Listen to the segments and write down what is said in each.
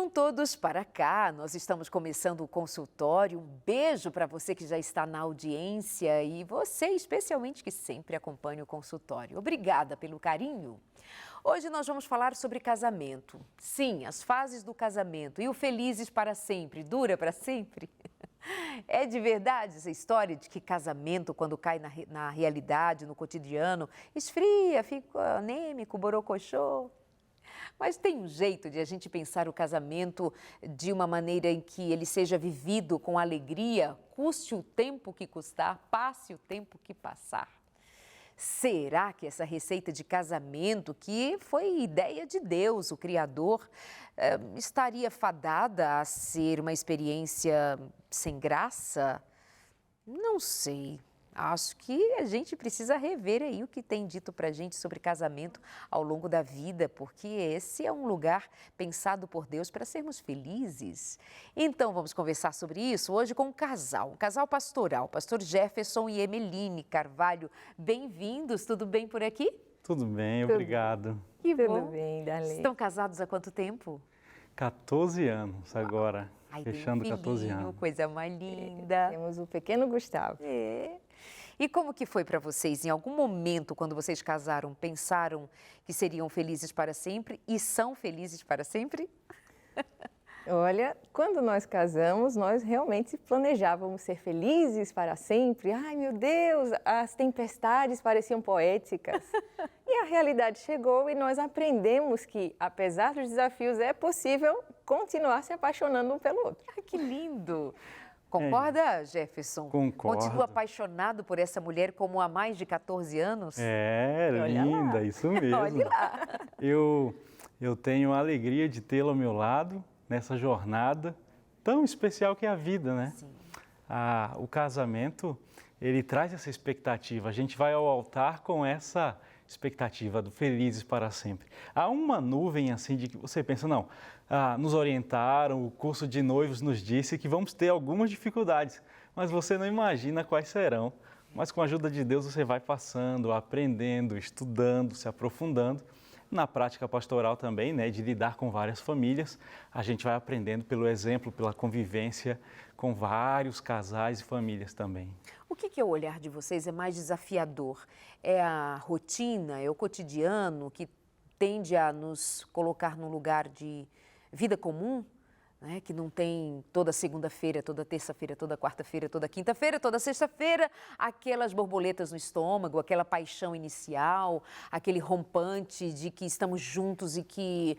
Venham todos para cá, nós estamos começando o consultório. Um beijo para você que já está na audiência e você especialmente que sempre acompanha o consultório. Obrigada pelo carinho. Hoje nós vamos falar sobre casamento. Sim, as fases do casamento e o felizes para sempre, dura para sempre. É de verdade essa história de que casamento, quando cai na realidade, no cotidiano, esfria, fica anêmico, borocochô? Mas tem um jeito de a gente pensar o casamento de uma maneira em que ele seja vivido com alegria, custe o tempo que custar, passe o tempo que passar. Será que essa receita de casamento, que foi ideia de Deus, o Criador, estaria fadada a ser uma experiência sem graça? Não sei. Acho que a gente precisa rever aí o que tem dito pra gente sobre casamento ao longo da vida, porque esse é um lugar pensado por Deus para sermos felizes. Então vamos conversar sobre isso hoje com um casal pastoral, pastor Jefferson e Emeline Carvalho. Bem-vindos, tudo bem por aqui? Tudo bem, obrigado. Que bom. Tudo bem, Dali. Estão casados há quanto tempo? 14 anos agora, Ai, fechando tem um 14 filhinho, anos. coisa mais linda. Temos o pequeno Gustavo. É. E como que foi para vocês? Em algum momento, quando vocês casaram, pensaram que seriam felizes para sempre e são felizes para sempre? Olha, quando nós casamos, nós realmente planejávamos ser felizes para sempre. Ai, meu Deus, as tempestades pareciam poéticas. E a realidade chegou e nós aprendemos que, apesar dos desafios, é possível continuar se apaixonando um pelo outro. Ah, que lindo! Concorda, Jefferson? Concordo. Continua apaixonado por essa mulher como há mais de 14 anos? É, Olha linda, lá. isso mesmo. Olha lá! Eu tenho a alegria de tê-la ao meu lado nessa jornada tão especial que é a vida, né? Sim. O casamento, ele traz essa expectativa. A gente vai ao altar com essa expectativa do felizes para sempre. Há uma nuvem assim de que você pensa, não, nos orientaram, o curso de noivos nos disse que vamos ter algumas dificuldades, mas você não imagina quais serão. Mas com a ajuda de Deus você vai passando, aprendendo, estudando, se aprofundando. Na prática pastoral também, né, de lidar com várias famílias, a gente vai aprendendo pelo exemplo, pela convivência com vários casais e famílias também. O que é o olhar de vocês? É mais desafiador? É a rotina, é o cotidiano que tende a nos colocar num lugar de vida comum, né? Que não tem toda segunda-feira, toda terça-feira, toda quarta-feira, toda quinta-feira, toda sexta-feira, aquelas borboletas no estômago, aquela paixão inicial, aquele rompante de que estamos juntos e que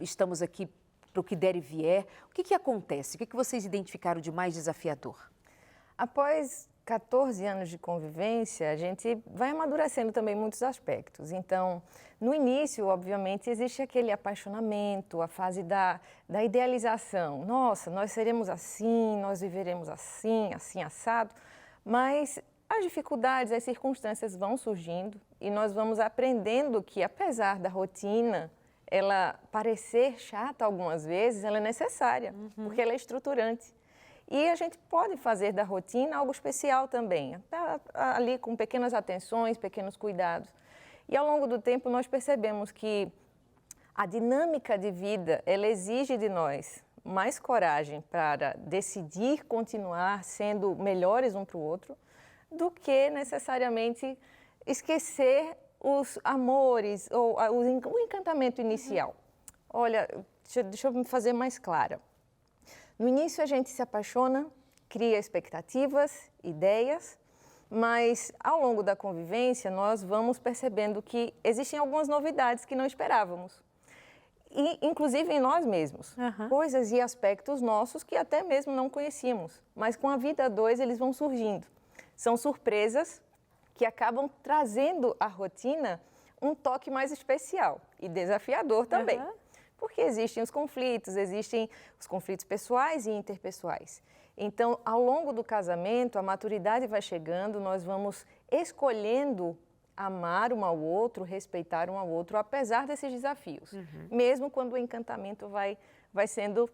estamos aqui para o que der e vier. O que acontece? O que vocês identificaram de mais desafiador? Após 14 anos de convivência, a gente vai amadurecendo também muitos aspectos. Então, no início, obviamente, existe aquele apaixonamento, a fase da idealização. Nossa, nós seremos assim, nós viveremos assim, assim assado. Mas as dificuldades, as circunstâncias vão surgindo e nós vamos aprendendo que, apesar da rotina, ela parecer chata algumas vezes, ela é necessária, porque ela é estruturante. E a gente pode fazer da rotina algo especial também, ali com pequenas atenções, pequenos cuidados. E ao longo do tempo nós percebemos que a dinâmica de vida, ela exige de nós mais coragem para decidir continuar sendo melhores um para o outro, do que necessariamente esquecer os amores ou o encantamento inicial. Olha, deixa eu me fazer mais clara. No início a gente se apaixona, cria expectativas, ideias, mas ao longo da convivência nós vamos percebendo que existem algumas novidades que não esperávamos. E, inclusive em nós mesmos, coisas e aspectos nossos que até mesmo não conhecíamos, mas com a vida a dois eles vão surgindo. São surpresas que acabam trazendo à rotina um toque mais especial e desafiador também. Porque existem os conflitos pessoais e interpessoais. Então, ao longo do casamento, a maturidade vai chegando, nós vamos escolhendo amar um ao outro, respeitar um ao outro, apesar desses desafios. Mesmo quando o encantamento vai sendo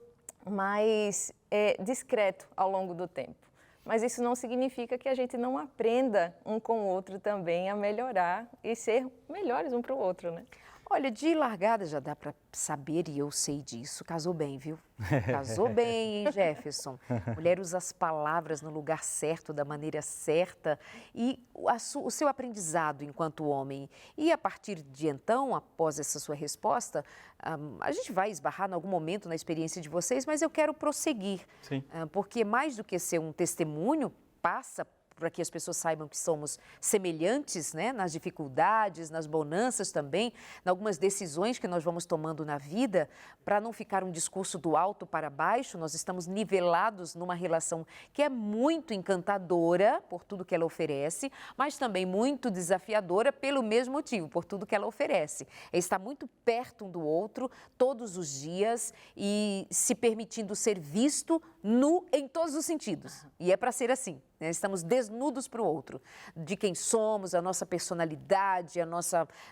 mais discreto ao longo do tempo. Mas isso não significa que a gente não aprenda um com o outro também a melhorar e ser melhores um para o outro, né? Olha, de largada já dá para saber, e eu sei disso. Casou bem, viu? Casou bem, hein, Jefferson? Mulher usa as palavras no lugar certo, da maneira certa, e o seu aprendizado enquanto homem. E a partir de então, após essa sua resposta, a gente vai esbarrar em algum momento na experiência de vocês, mas eu quero prosseguir. Sim. Porque mais do que ser um testemunho, passa para que as pessoas saibam que somos semelhantes, né, nas dificuldades, nas bonanças também, em algumas decisões que nós vamos tomando na vida, para não ficar um discurso do alto para baixo. Nós estamos nivelados numa relação que é muito encantadora por tudo que ela oferece, mas também muito desafiadora pelo mesmo motivo, por tudo que ela oferece. É estar muito perto um do outro todos os dias e se permitindo ser visto nu em todos os sentidos. E é para ser assim. Estamos desnudos para o outro, de quem somos, a nossa personalidade,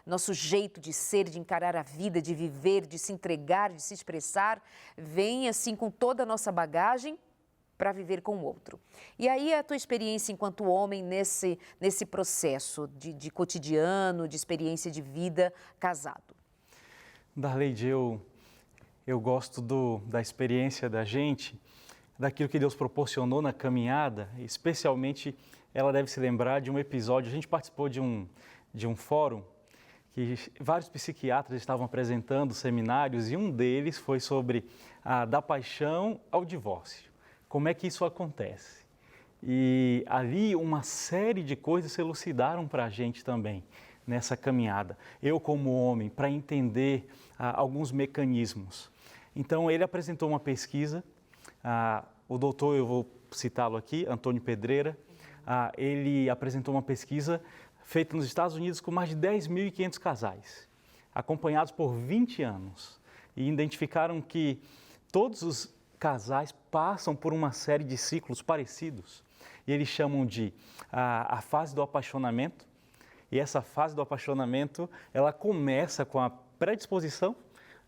nosso jeito de ser, de encarar a vida, de viver, de se entregar, de se expressar, vem assim com toda a nossa bagagem para viver com o outro. E aí a tua experiência enquanto homem nesse processo de cotidiano, de experiência de vida casado? Darleide, eu gosto da experiência da gente, daquilo que Deus proporcionou na caminhada, especialmente ela deve se lembrar de um episódio. A gente participou de um fórum que vários psiquiatras estavam apresentando seminários, e um deles foi sobre da paixão ao divórcio. Como é que isso acontece? E ali uma série de coisas se elucidaram para a gente também nessa caminhada. Eu como homem, para entender alguns mecanismos. Então ele apresentou uma pesquisa. O doutor, eu vou citá-lo aqui, Antônio Pedreira, ele apresentou uma pesquisa feita nos Estados Unidos com mais de 10.500 casais, acompanhados por 20 anos, e identificaram que todos os casais passam por uma série de ciclos parecidos, e eles chamam de a fase do apaixonamento, e essa fase do apaixonamento, ela começa com a predisposição,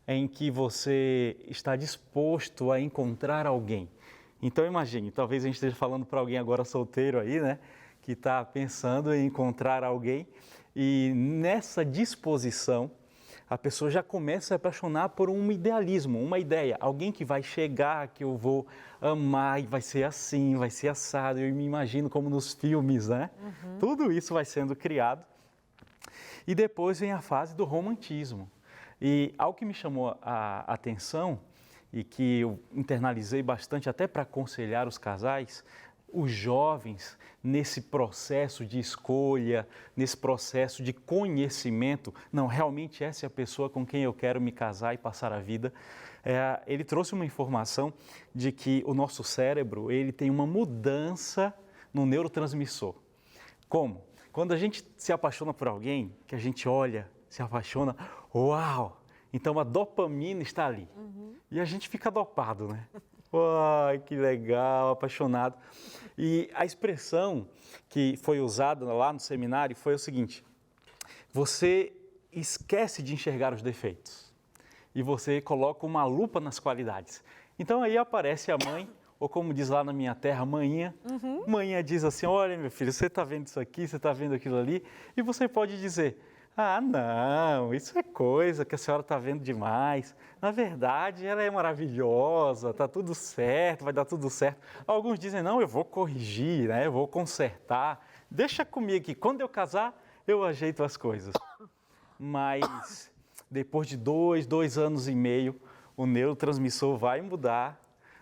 em que você está disposto a encontrar alguém. Então imagine, talvez a gente esteja falando para alguém agora solteiro aí, né? Que está pensando em encontrar alguém, e nessa disposição a pessoa já começa a se apaixonar por um idealismo, uma ideia, alguém que vai chegar, que eu vou amar e vai ser assim, vai ser assado. Eu me imagino como nos filmes, né? Tudo isso vai sendo criado. E depois vem a fase do romantismo. E algo que me chamou a atenção e que eu internalizei bastante até para aconselhar os casais, os jovens, nesse processo de escolha, nesse processo de conhecimento, não, realmente essa é a pessoa com quem eu quero me casar e passar a vida. Ele trouxe uma informação de que o nosso cérebro, ele tem uma mudança no neurotransmissor. Como? Quando a gente se apaixona por alguém, que a gente olha, se apaixona, uau! Então a dopamina está ali. E a gente fica dopado, né? Ai, que legal, apaixonado. E a expressão que foi usada lá no seminário foi o seguinte: você esquece de enxergar os defeitos e você coloca uma lupa nas qualidades. Então aí aparece a mãe, ou como diz lá na minha terra, manhinha. Manhinha diz assim: olha, meu filho, você está vendo isso aqui, você está vendo aquilo ali, e você pode dizer: ah, não, isso é coisa que a senhora está vendo demais. Na verdade, ela é maravilhosa, está tudo certo, vai dar tudo certo. Alguns dizem: não, eu vou corrigir, né? Eu vou consertar. Deixa comigo que quando eu casar, eu ajeito as coisas. Mas depois de 2 anos e meio, o neurotransmissor vai mudar.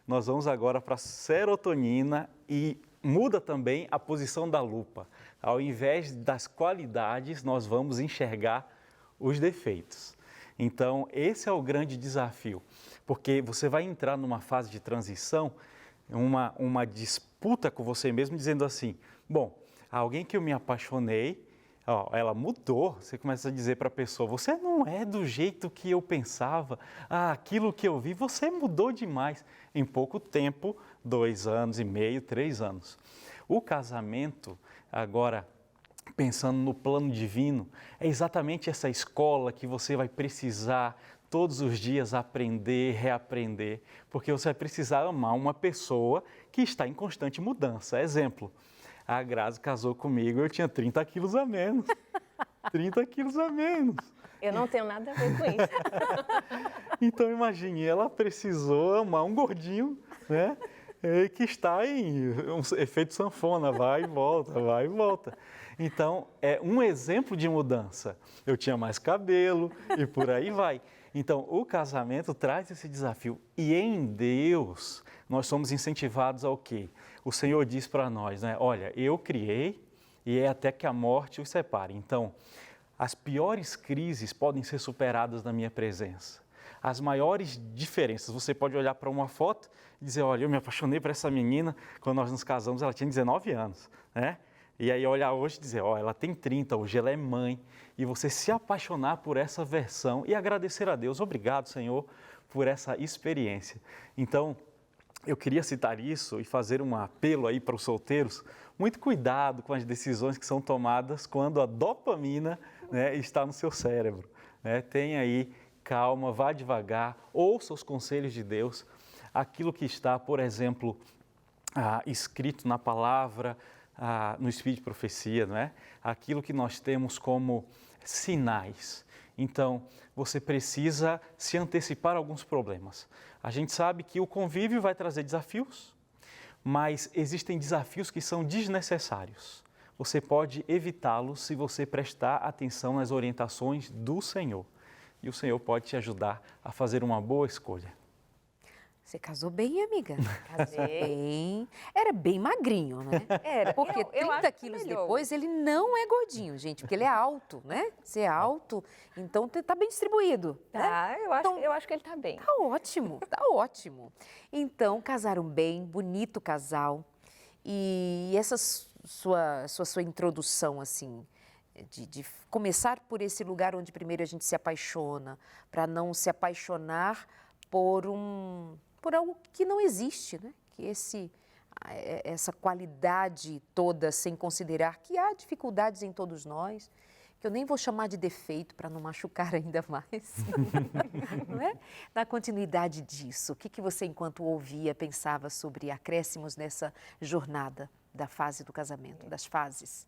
Nós vamos agora para a serotonina e muda também a posição da lupa. Ao invés das qualidades, nós vamos enxergar os defeitos. Então, esse é o grande desafio, porque você vai entrar numa fase de transição, uma disputa com você mesmo, dizendo assim: bom, alguém que eu me apaixonei, ela mudou. Você começa a dizer para a pessoa: você não é do jeito que eu pensava, aquilo que eu vi, você mudou demais. Em pouco tempo, 2 anos e meio, 3 anos. O casamento, agora, pensando no plano divino, é exatamente essa escola que você vai precisar todos os dias aprender, reaprender, porque você vai precisar amar uma pessoa que está em constante mudança. Exemplo, a Grazi casou comigo, eu tinha 30 quilos a menos. 30 quilos a menos. Eu não tenho nada a ver com isso. Então imagine, ela precisou amar um gordinho, né? Que está em um efeito sanfona, vai e volta, vai e volta. Então, é um exemplo de mudança. Eu tinha mais cabelo e por aí vai. Então, o casamento traz esse desafio. E em Deus, nós somos incentivados ao quê? O Senhor diz para nós, né? Olha, eu criei e é até que a morte os separe. Então, as piores crises podem ser superadas na minha presença. As maiores diferenças, você pode olhar para uma foto e dizer, olha, eu me apaixonei por essa menina, quando nós nos casamos ela tinha 19 anos, né? E aí olhar hoje e dizer, ó, ela tem 30, hoje ela é mãe, e você se apaixonar por essa versão e agradecer a Deus, obrigado, Senhor, por essa experiência. Então, eu queria citar isso e fazer um apelo aí para os solteiros, muito cuidado com as decisões que são tomadas quando a dopamina, né, está no seu cérebro, né? Tenha aí calma, vá devagar, ouça os conselhos de Deus, aquilo que está, por exemplo, escrito na palavra, no Espírito de Profecia, não é? Aquilo que nós temos como sinais. Então, você precisa se antecipar a alguns problemas. A gente sabe que o convívio vai trazer desafios, mas existem desafios que são desnecessários. Você pode evitá-los se você prestar atenção nas orientações do Senhor. E o Senhor pode te ajudar a fazer uma boa escolha. Você casou bem, amiga. Casei. Bem. Era bem magrinho, né? Era. Porque Eu 30 acho que quilos melhorou. depois, ele não é gordinho, gente, porque ele é alto, né? Você é alto, então tá bem distribuído. Né? Tá, eu acho que ele tá bem. Tá ótimo, tá ótimo. Então, casaram bem, bonito casal. E essa sua introdução, assim, de começar por esse lugar onde primeiro a gente se apaixona, para não se apaixonar por algo que não existe, né? Que essa qualidade toda, sem considerar que há dificuldades em todos nós, que eu nem vou chamar de defeito para não machucar ainda mais, não é? Na continuidade disso, o que você, enquanto ouvia, pensava sobre acréscimos nessa jornada da fase do casamento, das fases?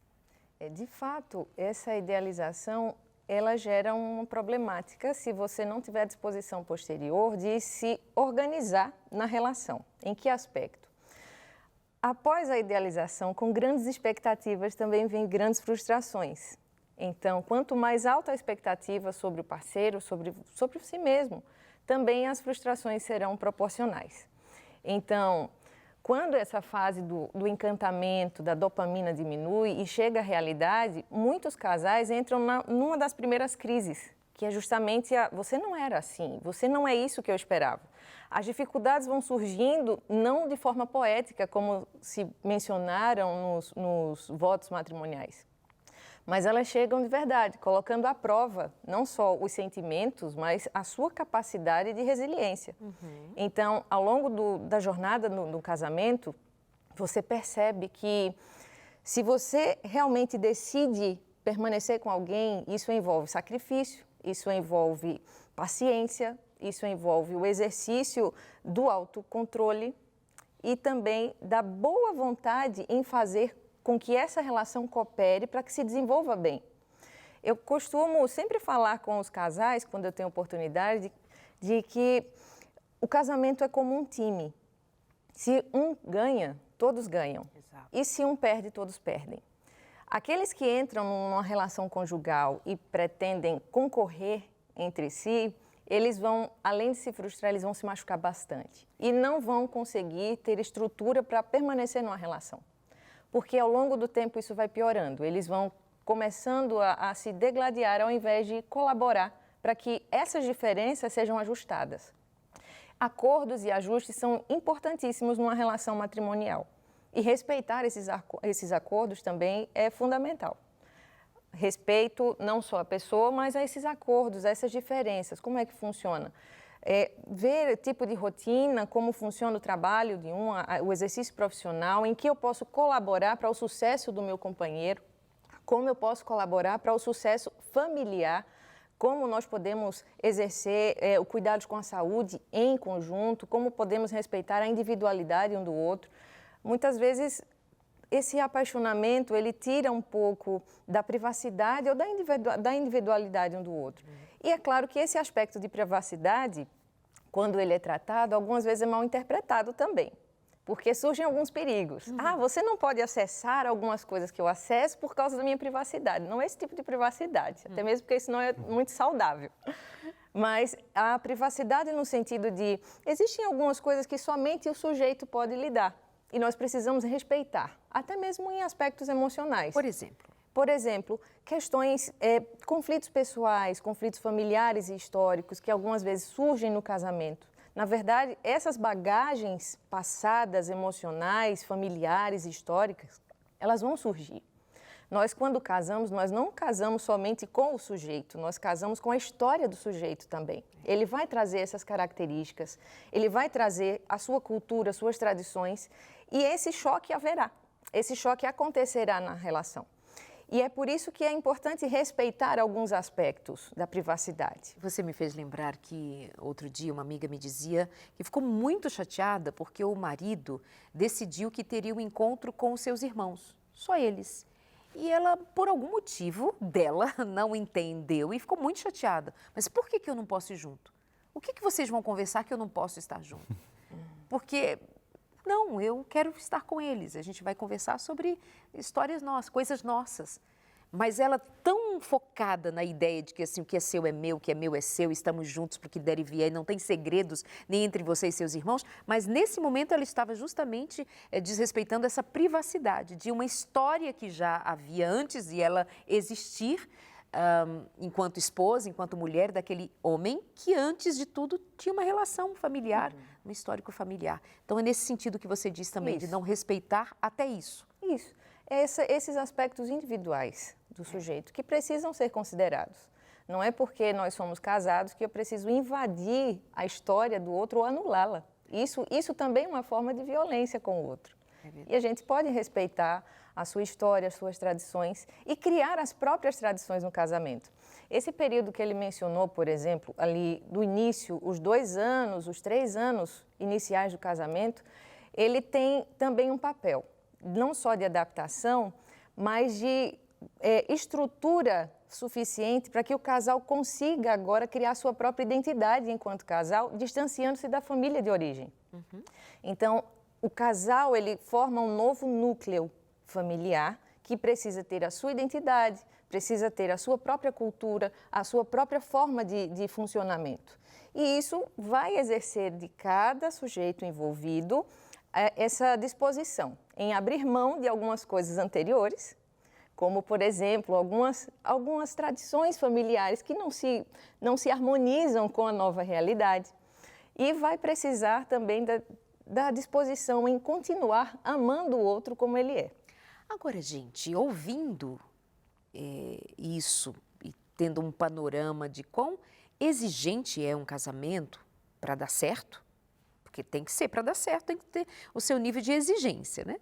De fato, essa idealização, ela gera uma problemática se você não tiver disposição posterior de se organizar na relação. Em que aspecto? Após a idealização, com grandes expectativas, também vem grandes frustrações. Então, quanto mais alta a expectativa sobre o parceiro, sobre si mesmo, também as frustrações serão proporcionais. Então, quando essa fase do encantamento, da dopamina diminui e chega à realidade, muitos casais entram numa das primeiras crises, que é justamente você não era assim, você não é isso que eu esperava. As dificuldades vão surgindo não de forma poética, como se mencionaram nos votos matrimoniais, mas elas chegam de verdade, colocando à prova não só os sentimentos, mas a sua capacidade de resiliência. Uhum. Então, ao longo da jornada no casamento, você percebe que se você realmente decide permanecer com alguém, isso envolve sacrifício, isso envolve paciência, isso envolve o exercício do autocontrole e também da boa vontade em fazer com que essa relação coopere para que se desenvolva bem. Eu costumo sempre falar com os casais, quando eu tenho oportunidade, de que o casamento é como um time. Se um ganha, todos ganham. Exato. E se um perde, todos perdem. Aqueles que entram numa relação conjugal e pretendem concorrer entre si, eles vão, além de se frustrar, eles vão se machucar bastante. E não vão conseguir ter estrutura para permanecer numa relação. Porque ao longo do tempo isso vai piorando, eles vão começando a se degladiar ao invés de colaborar para que essas diferenças sejam ajustadas. Acordos e ajustes são importantíssimos numa relação matrimonial e respeitar esses acordos também é fundamental. Respeito não só a pessoa, mas a esses acordos, a essas diferenças, como é que funciona? Ver o tipo de rotina, como funciona o trabalho de o exercício profissional, em que eu posso colaborar para o sucesso do meu companheiro, como eu posso colaborar para o sucesso familiar, como nós podemos exercer o cuidado com a saúde em conjunto, como podemos respeitar a individualidade um do outro. Muitas vezes esse apaixonamento, ele tira um pouco da privacidade ou da individualidade um do outro. E é claro que esse aspecto de privacidade, quando ele é tratado, algumas vezes é mal interpretado também. Porque surgem alguns perigos. Você não pode acessar algumas coisas que eu acesso por causa da minha privacidade. Não é esse tipo de privacidade, até mesmo porque isso não é muito saudável. Mas a privacidade no sentido de, existem algumas coisas que somente o sujeito pode lidar e nós precisamos respeitar, até mesmo em aspectos emocionais. Por exemplo, questões, conflitos pessoais, conflitos familiares e históricos que algumas vezes surgem no casamento. Na verdade, essas bagagens passadas, emocionais, familiares, históricas, elas vão surgir. Nós, quando casamos, nós não casamos somente com o sujeito, nós casamos com a história do sujeito também. Ele vai trazer essas características, ele vai trazer a sua cultura, suas tradições, e esse choque haverá, esse choque acontecerá na relação. E é por isso que é importante respeitar alguns aspectos da privacidade. Você me fez lembrar que outro dia uma amiga me dizia que ficou muito chateada porque o marido decidiu que teria um encontro com os seus irmãos, só eles. E ela, por algum motivo dela, não entendeu e ficou muito chateada. Mas por que eu não posso ir junto? O que vocês vão conversar que eu não posso estar junto? Porque... Não, eu quero estar com eles. A gente vai conversar sobre histórias nossas, coisas nossas. Mas ela tão focada na ideia de que assim, o que é seu é meu, o que é meu é seu, estamos juntos porque der e vier, não tem segredos nem entre você e seus irmãos. Mas nesse momento ela estava justamente desrespeitando essa privacidade de uma história que já havia antes de ela existir, enquanto esposa, enquanto mulher daquele homem que antes de tudo tinha uma relação familiar, um histórico familiar. Então é nesse sentido que você diz também, de não respeitar até isso. Isso. Esses aspectos individuais do sujeito que precisam ser considerados. Não é porque nós somos casados que eu preciso invadir a história do outro ou anulá-la. Isso também é uma forma de violência com o outro. E a gente pode respeitar a sua história, as suas tradições e criar as próprias tradições no casamento. Esse período que ele mencionou, por exemplo, ali do início, os 2 anos, os 3 anos iniciais do casamento, ele tem também um papel, não só de adaptação, mas de estrutura suficiente para que o casal consiga agora criar sua própria identidade enquanto casal, distanciando-se da família de origem. Então, o casal, ele forma um novo núcleo familiar que precisa ter a sua identidade, precisa ter a sua própria cultura, a sua própria forma de funcionamento. E isso vai exercer de cada sujeito envolvido essa disposição em abrir mão de algumas coisas anteriores, como, por exemplo, algumas tradições familiares que não se harmonizam com a nova realidade. E vai precisar também da disposição em continuar amando o outro como ele é. Agora, gente, ouvindo isso e tendo um panorama de quão exigente é um casamento para dar certo, porque tem que ser para dar certo, tem que ter o seu nível de exigência, né?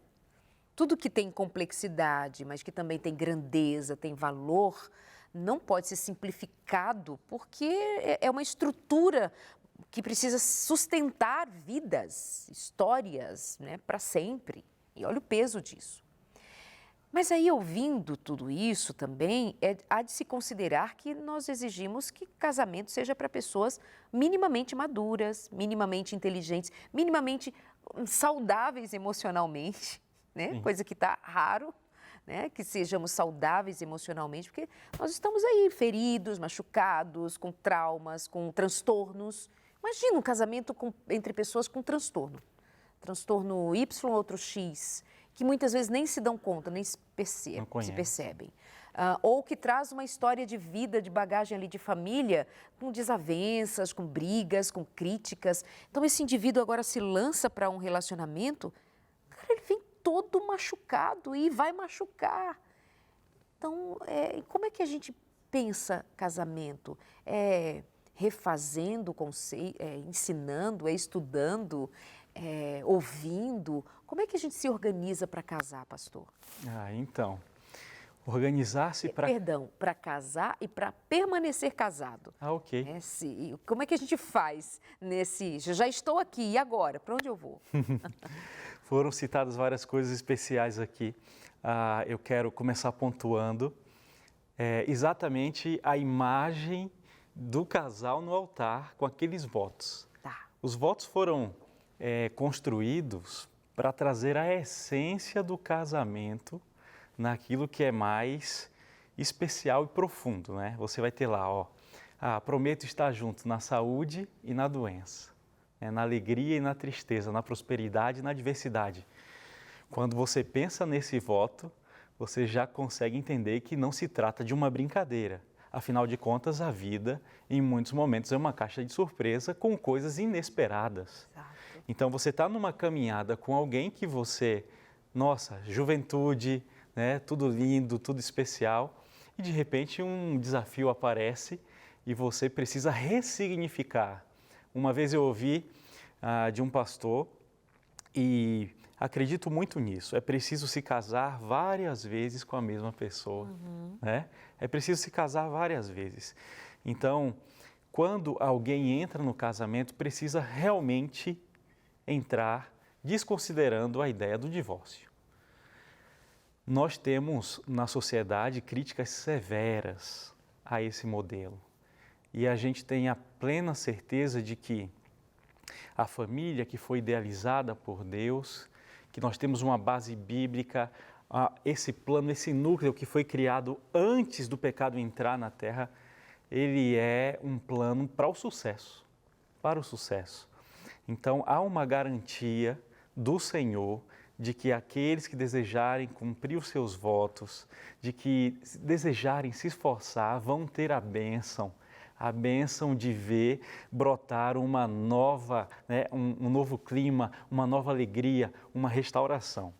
Tudo que tem complexidade, mas que também tem grandeza, tem valor, não pode ser simplificado, porque é uma estrutura que precisa sustentar vidas, histórias, né, para sempre. E olha o peso disso. Mas aí, ouvindo tudo isso também, há de se considerar que nós exigimos que casamento seja para pessoas minimamente maduras, minimamente inteligentes, minimamente saudáveis emocionalmente, né? Coisa que está raro, né? Que sejamos saudáveis emocionalmente, porque nós estamos aí feridos, machucados, com traumas, com transtornos. Imagina um casamento entre pessoas com transtorno. Transtorno Y, outro X, que muitas vezes nem se dão conta, nem se percebem. Ou que traz uma história de vida, de bagagem ali de família, com desavenças, com brigas, com críticas. Então esse indivíduo agora se lança para um relacionamento, ele vem todo machucado e vai machucar. Então, como é que a gente pensa casamento? Refazendo o conceito, ensinando, estudando, ouvindo? Como é que a gente se organiza para casar, pastor? Então, Organizar-se para... Perdão, para casar e para permanecer casado. Ah, ok. Como é que a gente faz nesse... Já estou aqui, e agora? Para onde eu vou? Foram citadas várias coisas especiais aqui. Eu quero começar pontuando exatamente a imagem do casal no altar com aqueles votos. Tá. Os votos foram construídos para trazer a essência do casamento naquilo que é mais especial e profundo, né? Você vai ter lá, prometo estar junto na saúde e na doença, na alegria e na tristeza, na prosperidade e na adversidade. Quando você pensa nesse voto, você já consegue entender que não se trata de uma brincadeira. Afinal de contas, a vida, em muitos momentos, é uma caixa de surpresa com coisas inesperadas. Exato. Então, você está numa caminhada com alguém que você, nossa, juventude, né, tudo lindo, tudo especial, e de repente um desafio aparece e você precisa ressignificar. Uma vez eu ouvi de um pastor e acredito muito nisso. É preciso se casar várias vezes com a mesma pessoa, né? É preciso se casar várias vezes. Então, quando alguém entra no casamento, precisa realmente entrar desconsiderando a ideia do divórcio. Nós temos na sociedade críticas severas a esse modelo e a gente tem a plena certeza de que a família que foi idealizada por Deus, que nós temos uma base bíblica, esse plano, esse núcleo que foi criado antes do pecado entrar na Terra, ele é um plano para o sucesso. Então, há uma garantia do Senhor de que aqueles que desejarem cumprir os seus votos, de que desejarem se esforçar, vão ter a bênção de ver brotar uma nova, um novo clima, uma nova alegria, uma restauração.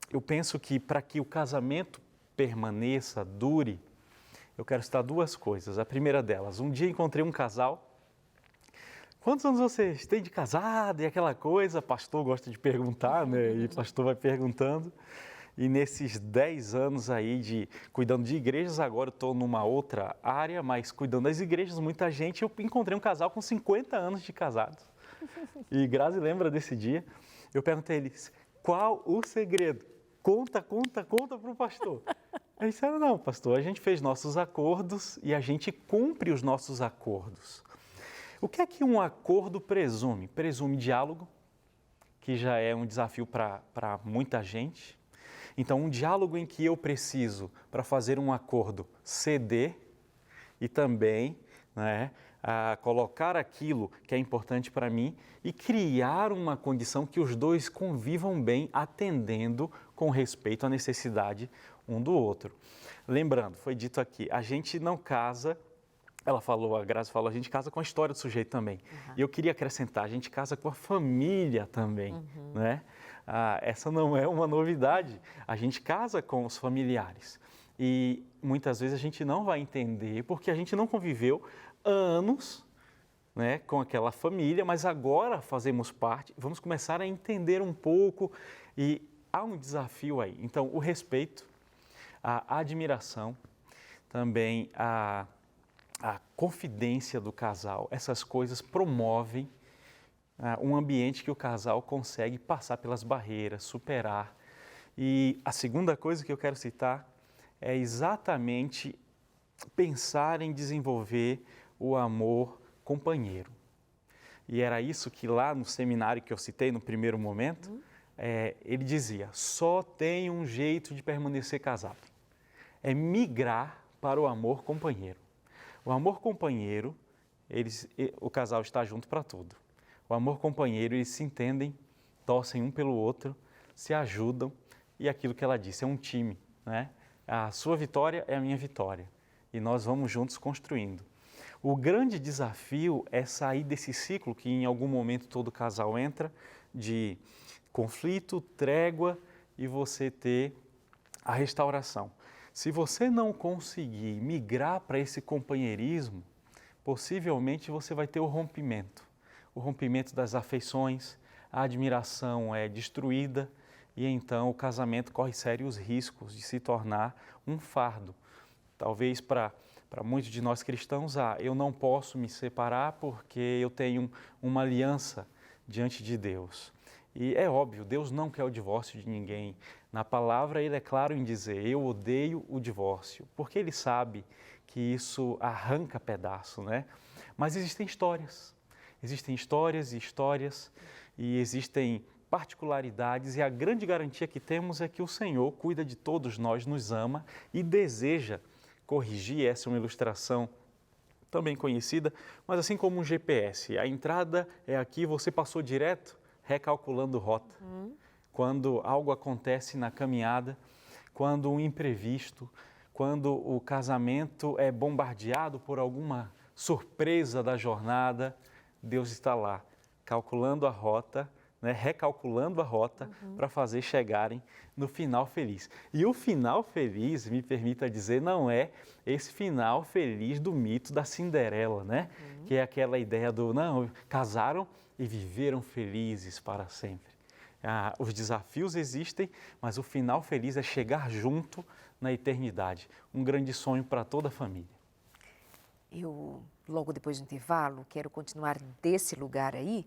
Eu penso que para que o casamento permaneça, dure, eu quero citar duas coisas. A primeira delas, um dia encontrei um casal. Quantos anos vocês têm de casado e aquela coisa? Pastor gosta de perguntar, né? E pastor vai perguntando. E nesses 10 anos aí cuidando de igrejas, agora eu estou numa outra área, mas cuidando das igrejas, muita gente, eu encontrei um casal com 50 anos de casado. E Grazi lembra desse dia, eu perguntei a eles, qual o segredo? Conta para o pastor. Eles disseram, não, pastor, a gente fez nossos acordos e a gente cumpre os nossos acordos. O que é que um acordo presume? Presume diálogo, que já é um desafio para muita gente. Então, um diálogo em que eu preciso, para fazer um acordo, ceder e também colocar aquilo que é importante para mim e criar uma condição que os dois convivam bem, atendendo com respeito à necessidade um do outro. Lembrando, foi dito aqui, a gente não casa... a Grazi falou, a gente casa com a história do sujeito também. E eu queria acrescentar, a gente casa com a família também, né? Essa não é uma novidade, a gente casa com os familiares. E muitas vezes a gente não vai entender, porque a gente não conviveu anos, né, com aquela família, mas agora fazemos parte, vamos começar a entender um pouco e há um desafio aí. Então, o respeito, a admiração, também a confidência do casal, essas coisas promovem um ambiente que o casal consegue passar pelas barreiras, superar. E a segunda coisa que eu quero citar é exatamente pensar em desenvolver o amor companheiro. E era isso que lá no seminário que eu citei no primeiro momento, ele dizia, só tem um jeito de permanecer casado, é migrar para o amor companheiro. O amor companheiro, o casal está junto para tudo. O amor companheiro, eles se entendem, torcem um pelo outro, se ajudam e aquilo que ela disse, é um time, né? A sua vitória é a minha vitória e nós vamos juntos construindo. O grande desafio é sair desse ciclo que em algum momento todo casal entra, de conflito, trégua e você ter a restauração. Se você não conseguir migrar para esse companheirismo, possivelmente você vai ter o rompimento das afeições, a admiração é destruída e então o casamento corre sérios riscos de se tornar um fardo. Talvez para muitos de nós cristãos, eu não posso me separar porque eu tenho uma aliança diante de Deus. E é óbvio, Deus não quer o divórcio de ninguém. Na palavra Ele é claro em dizer, eu odeio o divórcio, porque Ele sabe que isso arranca pedaço, né? Mas existem histórias e histórias, e existem particularidades, e a grande garantia que temos é que o Senhor cuida de todos nós, nos ama e deseja corrigir. Essa é uma ilustração também conhecida, mas assim como um GPS, a entrada é aqui, você passou direto, recalculando rota. Quando algo acontece na caminhada, quando um imprevisto, quando o casamento é bombardeado por alguma surpresa da jornada, Deus está lá, calculando a rota, né, recalculando a rota para fazer chegarem no final feliz. E o final feliz, me permita dizer, não é esse final feliz do mito da Cinderela, né? Que é aquela ideia do, não, casaram e viveram felizes para sempre. Os desafios existem, mas o final feliz é chegar junto na eternidade. Um grande sonho para toda a família. Eu, logo depois do intervalo, quero continuar desse lugar aí,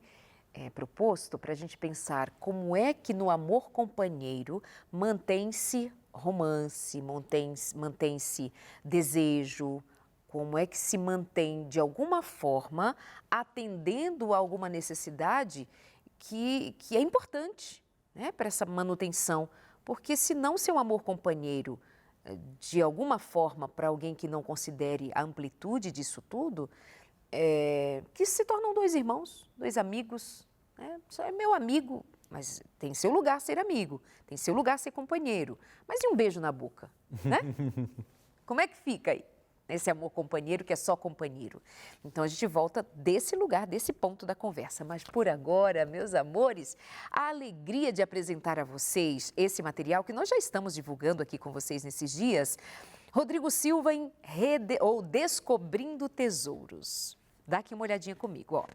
proposto para a gente pensar como é que no amor companheiro mantém-se romance, mantém-se desejo, como é que se mantém de alguma forma atendendo a alguma necessidade que é importante, né, para essa manutenção, porque senão seu amor companheiro, de alguma forma, para alguém que não considere a amplitude disso tudo, que se tornam dois irmãos, dois amigos, né? Só é meu amigo, mas tem seu lugar ser amigo, tem seu lugar ser companheiro. Mas e um beijo na boca, né? Como é que fica aí, nesse amor companheiro que é só companheiro? Então a gente volta desse lugar, desse ponto da conversa. Mas por agora, meus amores, a alegria de apresentar a vocês esse material que nós já estamos divulgando aqui com vocês nesses dias, Rodrigo Silva em Descobrindo Tesouros. Dá aqui uma olhadinha comigo, ó.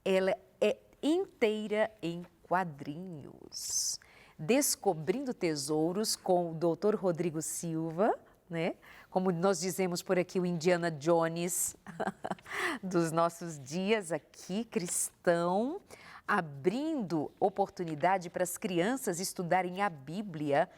Ela é inteira em quadrinhos. Descobrindo Tesouros com o Dr. Rodrigo Silva, né? Como nós dizemos por aqui, o Indiana Jones dos nossos dias aqui, cristão, abrindo oportunidade para as crianças estudarem a Bíblia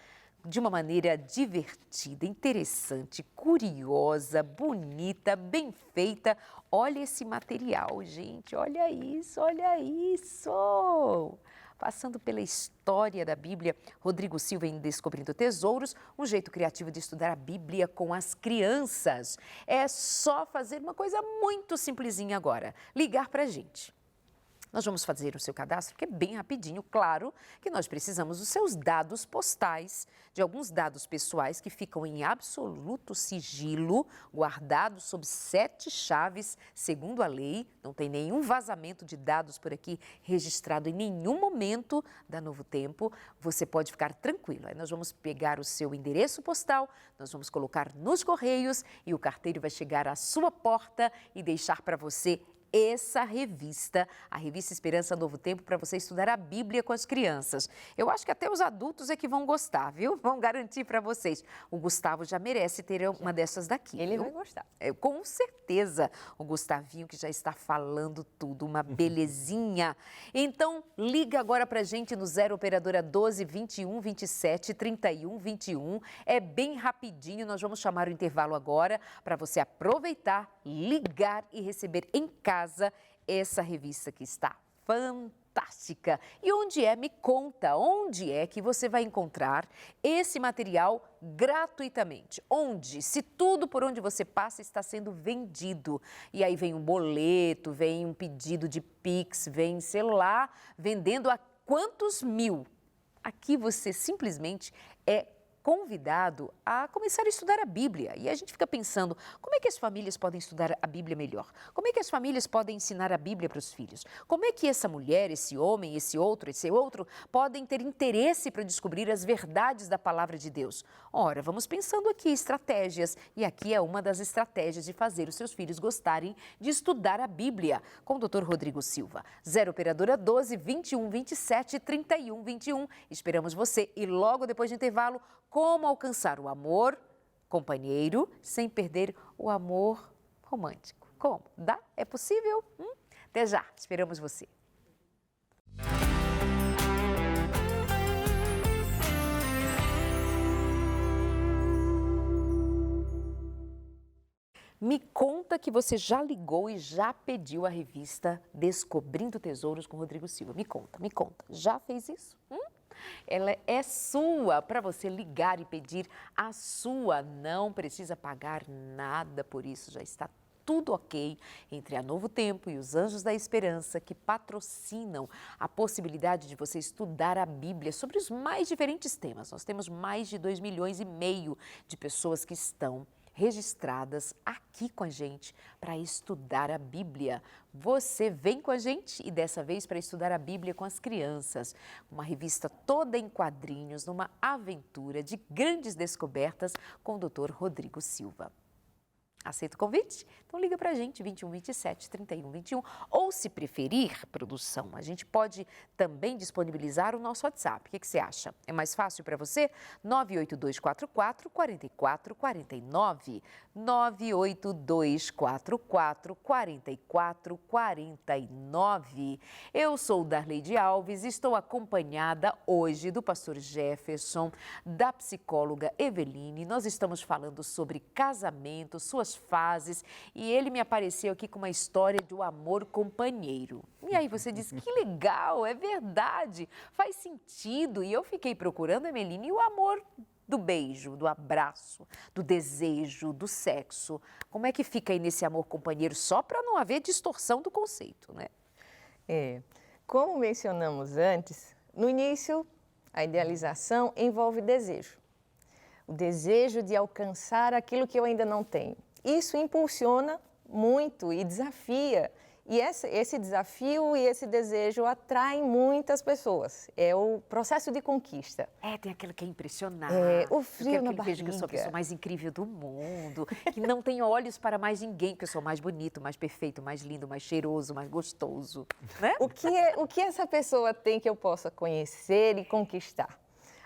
de uma maneira divertida, interessante, curiosa, bonita, bem feita. Olha esse material, gente, olha isso, olha isso! Passando pela história da Bíblia, Rodrigo Silva em Descobrindo Tesouros, um jeito criativo de estudar a Bíblia com as crianças. É só fazer uma coisa muito simplesinha agora, ligar para a gente. Nós vamos fazer o seu cadastro, que é bem rapidinho. Claro que nós precisamos dos seus dados postais, de alguns dados pessoais que ficam em absoluto sigilo, guardados sob 7 chaves, segundo a lei. Não tem nenhum vazamento de dados por aqui registrado em nenhum momento da Novo Tempo. Você pode ficar tranquilo. Aí nós vamos pegar o seu endereço postal, nós vamos colocar nos correios e o carteiro vai chegar à sua porta e deixar para você essa revista, a revista Esperança Novo Tempo, para você estudar a Bíblia com as crianças. Eu acho que até os adultos é que vão gostar, viu? Vão garantir para vocês. O Gustavo já merece ter uma dessas daqui. Ele vai gostar. Com certeza. O Gustavinho que já está falando tudo, uma belezinha. Então, liga agora para a gente no 0 Operadora 12 21 27 31 21. É bem rapidinho, nós vamos chamar o intervalo agora para você aproveitar, ligar e receber em casa essa revista que está fantástica. E onde é? Me conta, onde é que você vai encontrar esse material gratuitamente? Onde? Se tudo por onde você passa está sendo vendido. E aí vem um boleto, vem um pedido de Pix, vem, sei lá, vendendo a quantos mil? Aqui você simplesmente é convidado a começar a estudar a Bíblia. E a gente fica pensando, como é que as famílias podem estudar a Bíblia melhor? Como é que as famílias podem ensinar a Bíblia para os filhos? Como é que essa mulher, esse homem, esse outro podem ter interesse para descobrir as verdades da palavra de Deus? Ora, vamos pensando aqui estratégias. E aqui é uma das estratégias de fazer os seus filhos gostarem de estudar a Bíblia. Com o Dr. Rodrigo Silva. 0 operadora 12 21 27 31 21. Esperamos você. E logo depois do intervalo, como alcançar o amor companheiro sem perder o amor romântico. Como? Dá? É possível? Até já. Esperamos você. Me conta que você já ligou e já pediu a revista Descobrindo Tesouros com Rodrigo Silva. Me conta. Já fez isso? Ela é sua, para você ligar e pedir a sua. Não precisa pagar nada por isso, já está tudo ok entre a Novo Tempo e os Anjos da Esperança, que patrocinam a possibilidade de você estudar a Bíblia sobre os mais diferentes temas. Nós temos mais de 2,5 milhões de pessoas que estão registradas aqui com a gente para estudar a Bíblia. Você vem com a gente e dessa vez para estudar a Bíblia com as crianças. Uma revista toda em quadrinhos, numa aventura de grandes descobertas com o Dr. Rodrigo Silva. Aceita o convite? Então liga para a gente, 21 27 31 21. Ou se preferir, produção, a gente pode também disponibilizar o nosso WhatsApp. O que você acha? É mais fácil para você? 98244 4449. 98244 4449. Eu sou Darleide Alves e estou acompanhada hoje do pastor Jefferson, da psicóloga Eveline. Nós estamos falando sobre casamento, suas fases, e ele me apareceu aqui com uma história do amor companheiro. E aí você diz, que legal, é verdade, faz sentido. E eu fiquei procurando, Eveline, o amor do beijo, do abraço, do desejo, do sexo. Como é que fica aí nesse amor companheiro, só para não haver distorção do conceito, né? Como mencionamos antes, no início, a idealização envolve desejo. O desejo de alcançar aquilo que eu ainda não tenho. Isso impulsiona muito e desafia. E esse desafio e esse desejo atraem muitas pessoas. É o processo de conquista. Tem aquele que é impressionar. O frio na barriga. Vejo que eu sou a pessoa mais incrível do mundo, que não tem olhos para mais ninguém, que eu sou mais bonito, mais perfeito, mais lindo, mais cheiroso, mais gostoso. Né? O que essa pessoa tem que eu possa conhecer e conquistar?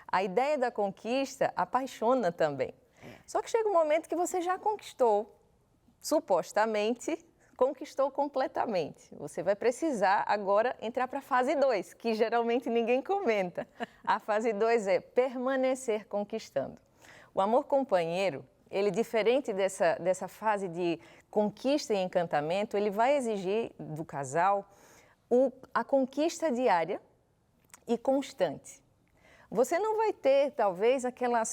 A ideia da conquista apaixona também. Só que chega um momento que você já conquistou, supostamente, conquistou completamente. Você vai precisar agora entrar para a fase 2, que geralmente ninguém comenta. A fase 2 é permanecer conquistando. O amor companheiro, ele diferente dessa fase de conquista e encantamento, ele vai exigir do casal a conquista diária e constante. Você não vai ter, talvez, aquela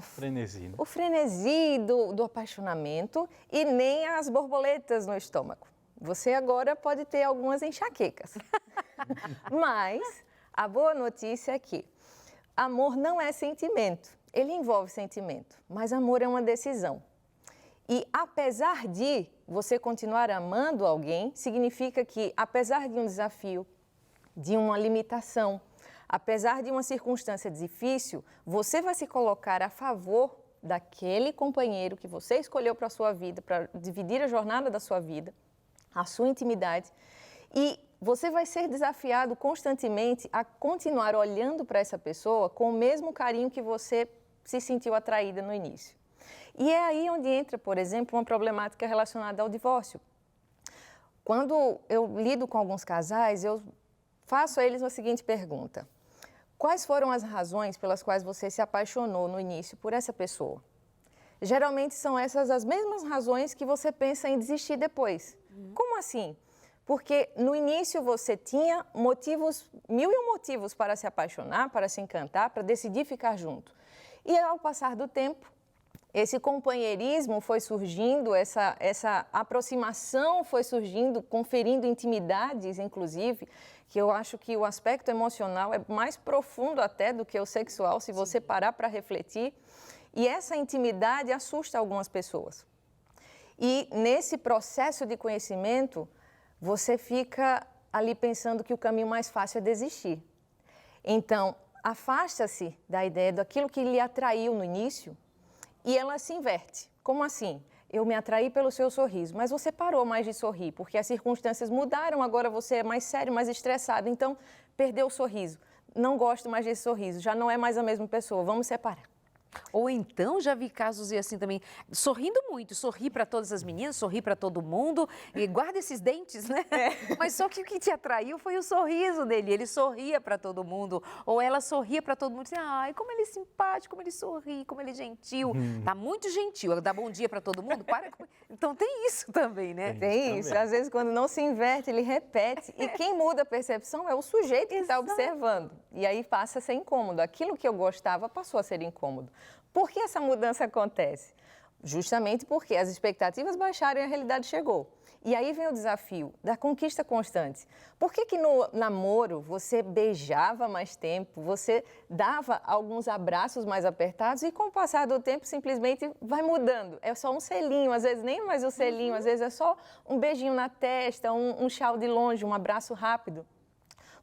frenesi, né? O frenesi do apaixonamento e nem as borboletas no estômago. Você agora pode ter algumas enxaquecas. Mas a boa notícia é que amor não é sentimento. Ele envolve sentimento, mas amor é uma decisão. E apesar de você continuar amando alguém, significa que apesar de um desafio, de uma limitação, apesar de uma circunstância difícil, você vai se colocar a favor daquele companheiro que você escolheu para a sua vida, para dividir a jornada da sua vida, a sua intimidade, e você vai ser desafiado constantemente a continuar olhando para essa pessoa com o mesmo carinho que você se sentiu atraída no início. E é aí onde entra, por exemplo, uma problemática relacionada ao divórcio. Quando eu lido com alguns casais, eu faço a eles a seguinte pergunta: quais foram as razões pelas quais você se apaixonou no início por essa pessoa? Geralmente são essas as mesmas razões que você pensa em desistir depois. Como assim? Porque no início você tinha mil e um motivos para se apaixonar, para se encantar, para decidir ficar junto. E ao passar do tempo, esse companheirismo foi surgindo, essa aproximação foi surgindo, conferindo intimidades, inclusive, que eu acho que o aspecto emocional é mais profundo até do que o sexual, se você parar para refletir. E essa intimidade assusta algumas pessoas. E nesse processo de conhecimento, você fica ali pensando que o caminho mais fácil é desistir. Então, afasta-se da ideia daquilo que lhe atraiu no início e ela se inverte. Como assim? Eu me atraí pelo seu sorriso, mas você parou mais de sorrir, porque as circunstâncias mudaram, agora você é mais sério, mais estressado, então perdeu o sorriso. Não gosto mais desse sorriso, já não é mais a mesma pessoa, vamos separar. Ou então já vi casos assim também, sorrindo muito, sorri para todas as meninas, sorri para todo mundo e guarda esses dentes, né? Mas só que o que te atraiu foi o sorriso dele, ele sorria para todo mundo, ou ela sorria para todo mundo, dizia, ai, como ele é simpático, como ele sorri, como ele é gentil. Tá muito gentil, dá bom dia para todo mundo, para. Então tem isso também, né? Tem isso, às vezes quando não se inverte, ele repete, e quem muda a percepção é o sujeito que está observando, e aí passa a ser incômodo, aquilo que eu gostava passou a ser incômodo. Por que essa mudança acontece? Justamente porque as expectativas baixaram e a realidade chegou. E aí vem o desafio da conquista constante. Por que no namoro você beijava mais tempo, você dava alguns abraços mais apertados e com o passar do tempo simplesmente vai mudando? É só um selinho, às vezes nem mais o selinho, às vezes é só um beijinho na testa, um tchau de longe, um abraço rápido.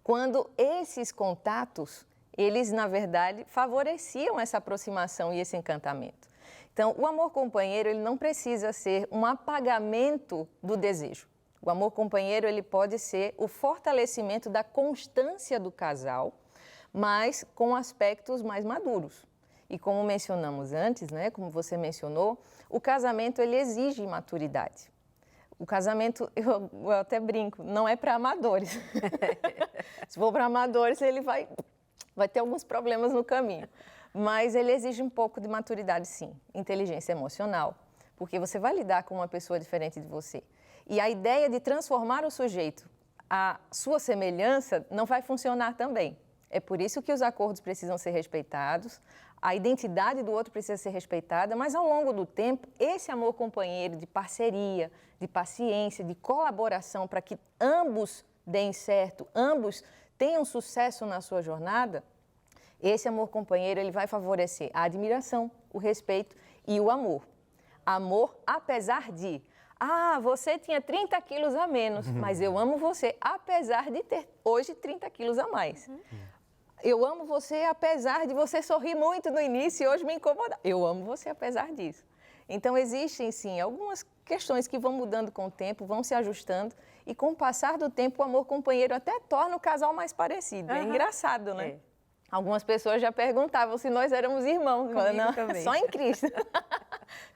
Quando esses contatos, eles, na verdade, favoreciam essa aproximação e esse encantamento. Então, o amor companheiro, ele não precisa ser um apagamento do desejo. O amor companheiro, ele pode ser o fortalecimento da constância do casal, mas com aspectos mais maduros. E como mencionamos antes, né, como você mencionou, o casamento, ele exige maturidade. O casamento, eu até brinco, não é para amadores. Se for para amadores, ele vai ter alguns problemas no caminho, mas ele exige um pouco de maturidade, sim, inteligência emocional, porque você vai lidar com uma pessoa diferente de você. E a ideia de transformar o sujeito à sua semelhança não vai funcionar também. É por isso que os acordos precisam ser respeitados, a identidade do outro precisa ser respeitada, mas ao longo do tempo, esse amor companheiro de parceria, de paciência, de colaboração, para que ambos deem certo, ambos tenham sucesso na sua jornada, esse amor companheiro ele vai favorecer a admiração, o respeito e o amor. Amor apesar de, você tinha 30 quilos a menos, mas eu amo você apesar de ter hoje 30 quilos a mais. Eu amo você apesar de você sorrir muito no início e hoje me incomodar. Eu amo você apesar disso. Então, existem, sim, algumas questões que vão mudando com o tempo, vão se ajustando e, com o passar do tempo, o amor companheiro até torna o casal mais parecido. É engraçado, né? Algumas pessoas já perguntavam se nós éramos irmãos. Não, também. Só em Cristo.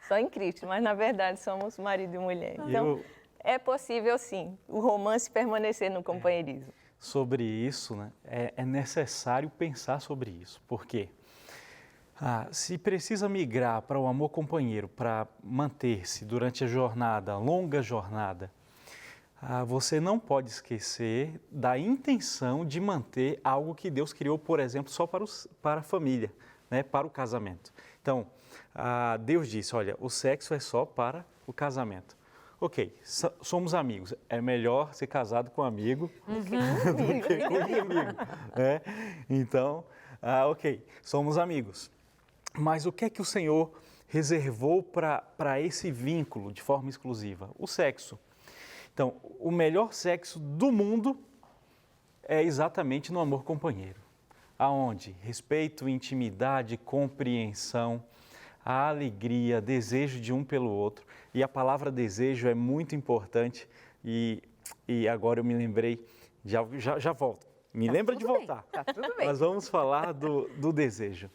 Só em Cristo, mas, na verdade, somos marido e mulher. Então, é possível, sim, o romance permanecer no companheirismo. Sobre isso, né, é necessário pensar sobre isso. Por quê? Se precisa migrar para o amor companheiro, para manter-se durante a jornada, a longa jornada, você não pode esquecer da intenção de manter algo que Deus criou, por exemplo, só para a família, né, para o casamento. Então, Deus disse, olha, o sexo é só para o casamento. Ok, somos amigos, é melhor ser casado com um amigo do que com inimigo. Né? Então, ok, somos amigos. Mas o que é que o Senhor reservou para esse vínculo de forma exclusiva? O sexo. Então, o melhor sexo do mundo é exatamente no amor companheiro. Aonde respeito, intimidade, compreensão, a alegria, desejo de um pelo outro. E a palavra desejo é muito importante e agora eu me lembrei, já volto. Lembra de voltar. Tá tudo bem. Nós vamos falar do desejo.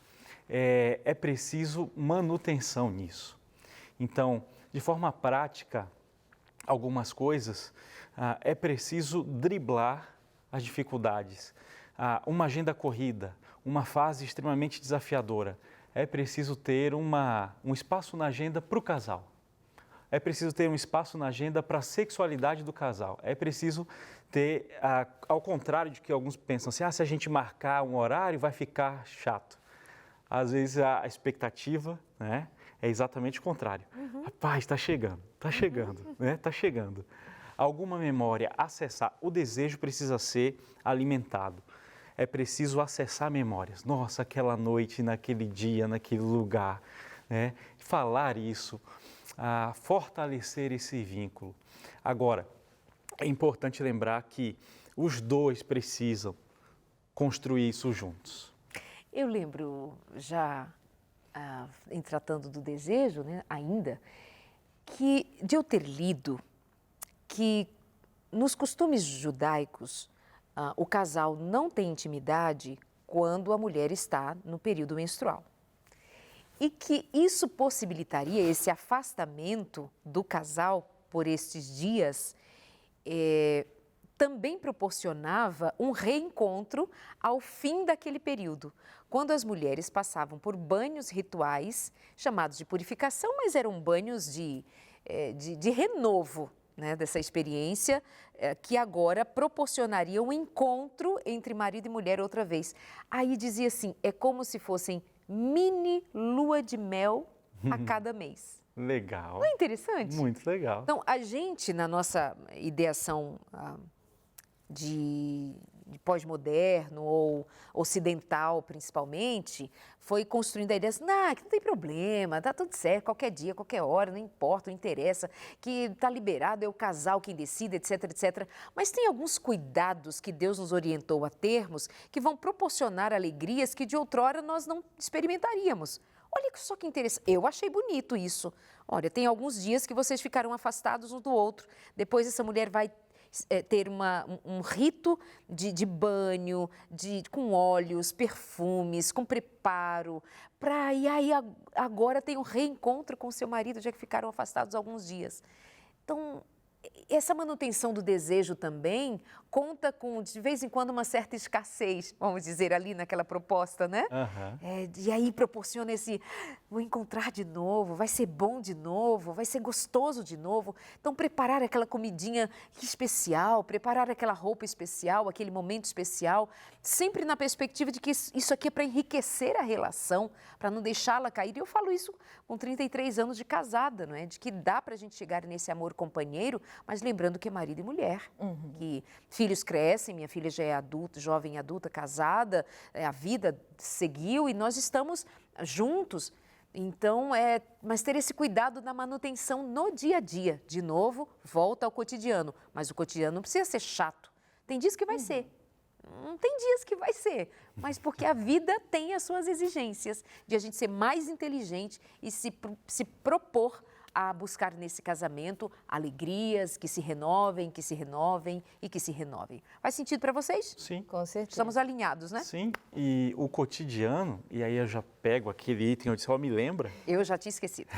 É preciso manutenção nisso. Então, de forma prática, algumas coisas, é preciso driblar as dificuldades. Uma agenda corrida, uma fase extremamente desafiadora, é preciso ter um espaço na agenda para o casal. É preciso ter um espaço na agenda para a sexualidade do casal. É preciso ter, ao contrário de que alguns pensam assim, se a gente marcar um horário vai ficar chato. Às vezes a expectativa, né, é exatamente o contrário. Rapaz, está chegando, né? Está chegando. Alguma memória, acessar, o desejo precisa ser alimentado. É preciso acessar memórias. Nossa, aquela noite, naquele dia, naquele lugar, né? Falar isso, fortalecer esse vínculo. Agora, é importante lembrar que os dois precisam construir isso juntos. Eu lembro, já em tratando do desejo, né, ainda, de eu ter lido que nos costumes judaicos, o casal não tem intimidade quando a mulher está no período menstrual. E que isso possibilitaria esse afastamento do casal por estes dias, também proporcionava um reencontro ao fim daquele período, quando as mulheres passavam por banhos rituais, chamados de purificação, mas eram banhos de renovo, né, dessa experiência, que agora proporcionaria um encontro entre marido e mulher outra vez. Aí dizia assim, é como se fossem mini lua de mel a cada mês. Legal. Não é interessante? Muito legal. Então, a gente, na nossa ideação de pós-moderno ou ocidental, principalmente, foi construindo a ideia assim, que não tem problema, tá tudo certo, qualquer dia, qualquer hora, não importa, não interessa, que está liberado, é o casal quem decide, etc, etc. Mas tem alguns cuidados que Deus nos orientou a termos que vão proporcionar alegrias que de outrora nós não experimentaríamos. Olha só que interessante, eu achei bonito isso. Olha, tem alguns dias que vocês ficaram afastados um do outro, depois essa mulher vai ter um rito de banho, com óleos, perfumes, com preparo, e aí agora tem um reencontro com seu marido, já que ficaram afastados alguns dias. Então, essa manutenção do desejo também conta com, de vez em quando, uma certa escassez, vamos dizer, ali naquela proposta, né? E aí proporciona vou encontrar de novo, vai ser bom de novo, vai ser gostoso de novo. Então, preparar aquela comidinha especial, preparar aquela roupa especial, aquele momento especial, sempre na perspectiva de que isso aqui é para enriquecer a relação, para não deixá-la cair. E eu falo isso com 33 anos de casada, não é? De que dá para a gente chegar nesse amor companheiro, mas lembrando que é marido e mulher, que filhos crescem, minha filha já é adulta, jovem adulta, casada, a vida seguiu e nós estamos juntos. Então, mas ter esse cuidado na manutenção no dia a dia. De novo, volta ao cotidiano, mas o cotidiano não precisa ser chato. Tem dias que vai ser, não tem dias que vai ser, mas porque a vida tem as suas exigências de a gente ser mais inteligente e se propor a buscar nesse casamento alegrias que se renovem e que se renovem. Faz sentido para vocês? Sim. Com certeza. Estamos alinhados, né? Sim, e o cotidiano, e aí eu já pego aquele item, eu disse, me lembra? Eu já tinha esquecido.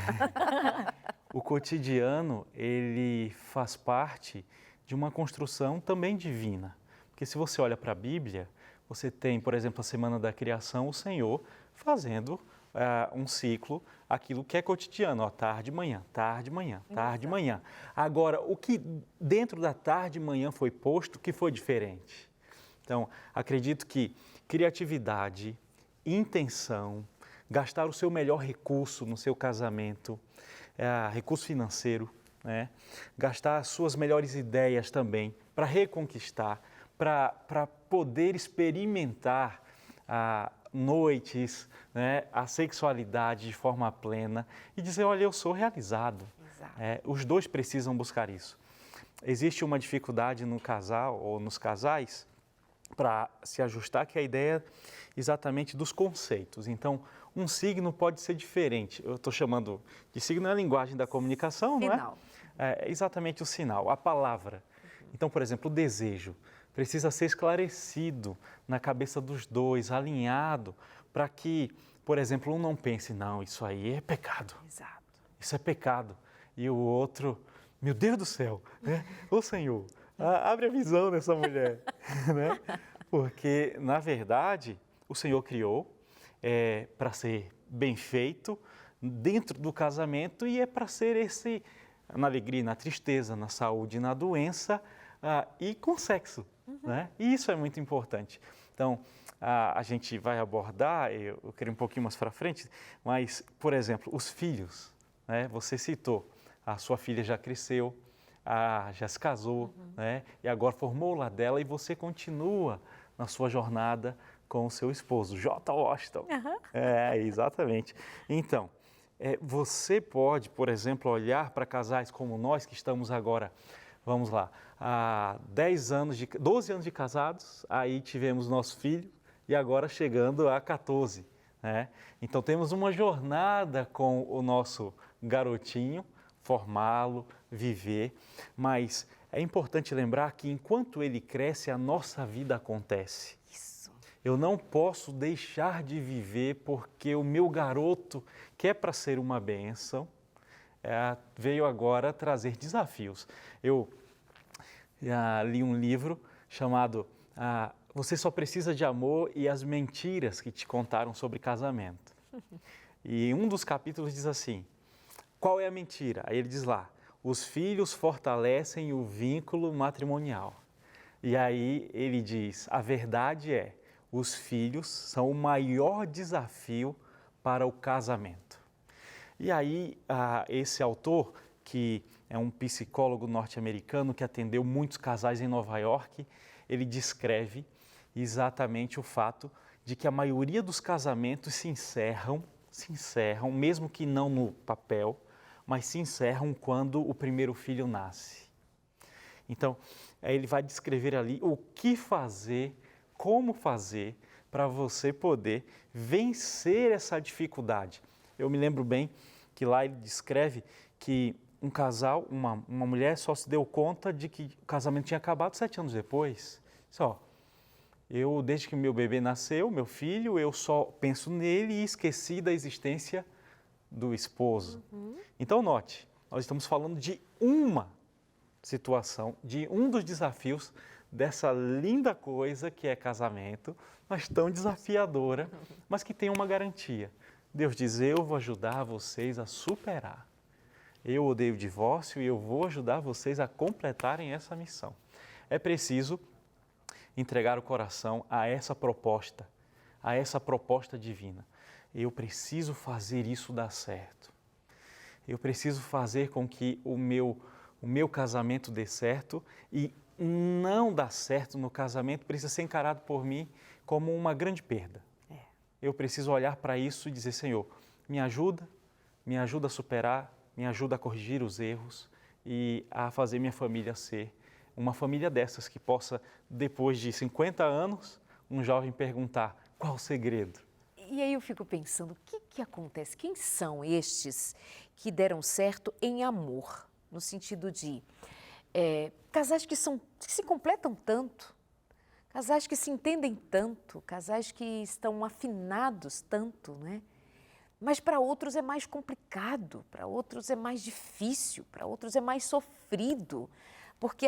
O cotidiano, ele faz parte de uma construção também divina. Porque se você olha para a Bíblia, você tem, por exemplo, a Semana da Criação, o Senhor fazendo um ciclo, aquilo que é cotidiano, tarde, manhã, tarde, manhã, tarde, manhã. Agora, o que dentro da tarde e manhã foi posto, que foi diferente? Então, acredito que criatividade, intenção, gastar o seu melhor recurso no seu casamento, recurso financeiro, né? Gastar as suas melhores ideias também para reconquistar, para poder experimentar noites, né, a sexualidade de forma plena e dizer, olha, eu sou realizado. Os dois precisam buscar isso. Existe uma dificuldade no casal ou nos casais para se ajustar, que é a ideia exatamente dos conceitos. Então, um signo pode ser diferente. Eu estou chamando de signo, é a linguagem da comunicação, Sinal. Não é? É exatamente o sinal, a palavra. Então, por exemplo, o desejo precisa ser esclarecido na cabeça dos dois, alinhado, para que, por exemplo, um não pense, não, isso aí é pecado. Exato. Isso é pecado. E o outro, meu Deus do céu, né? Ô Senhor, abre a visão dessa mulher, né? Porque, na verdade, o Senhor criou para ser bem feito dentro do casamento e é para ser na alegria, na tristeza, na saúde, na doença e com sexo. Né? E isso é muito importante. Então, a gente vai abordar, eu quero ir um pouquinho mais para frente, mas, por exemplo, os filhos, né? Você citou, a sua filha já cresceu, já se casou, né? E agora formou o lar dela e você continua na sua jornada com o seu esposo, J. Washington. Exatamente. Então, você pode, por exemplo, olhar para casais como nós que estamos agora, vamos lá, há 12 anos de casados, aí tivemos nosso filho e agora chegando a 14, né? Então temos uma jornada com o nosso garotinho, formá-lo, viver, mas é importante lembrar que enquanto ele cresce, a nossa vida acontece. Isso. Eu não posso deixar de viver porque o meu garoto, que é para ser uma bênção, veio agora trazer desafios. Eu li um livro chamado Você Só Precisa de Amor e as Mentiras que Te Contaram sobre Casamento. E um dos capítulos diz assim, qual é a mentira? Aí ele diz lá, os filhos fortalecem o vínculo matrimonial. E aí ele diz, a verdade é, os filhos são o maior desafio para o casamento. E aí esse autor, que é um psicólogo norte-americano que atendeu muitos casais em Nova York, ele descreve exatamente o fato de que a maioria dos casamentos se encerram, mesmo que não no papel, mas se encerram quando o primeiro filho nasce. Então, ele vai descrever ali o que fazer, como fazer para você poder vencer essa dificuldade. Eu me lembro bem que lá ele descreve que um casal, uma mulher só se deu conta de que o casamento tinha acabado 7 anos depois. Desde que meu bebê nasceu, meu filho, eu só penso nele e esqueci da existência do esposo. Então, note, nós estamos falando de uma situação, de um dos desafios dessa linda coisa que é casamento, mas tão desafiadora, mas que tem uma garantia. Deus diz, eu vou ajudar vocês a superar. Eu odeio o divórcio e eu vou ajudar vocês a completarem essa missão. É preciso entregar o coração a essa proposta divina. Eu preciso fazer isso dar certo. Eu preciso fazer com que o meu casamento dê certo e não dar certo no casamento precisa ser encarado por mim como uma grande perda. Eu preciso olhar para isso e dizer, Senhor, me ajuda a superar, me ajuda a corrigir os erros e a fazer minha família ser uma família dessas que possa, depois de 50 anos, um jovem perguntar, qual o segredo? E aí eu fico pensando, o que acontece? Quem são estes que deram certo em amor? No sentido de casais que se completam tanto, casais que se entendem tanto, casais que estão afinados tanto, né? Mas para outros é mais complicado, para outros é mais difícil, para outros é mais sofrido, porque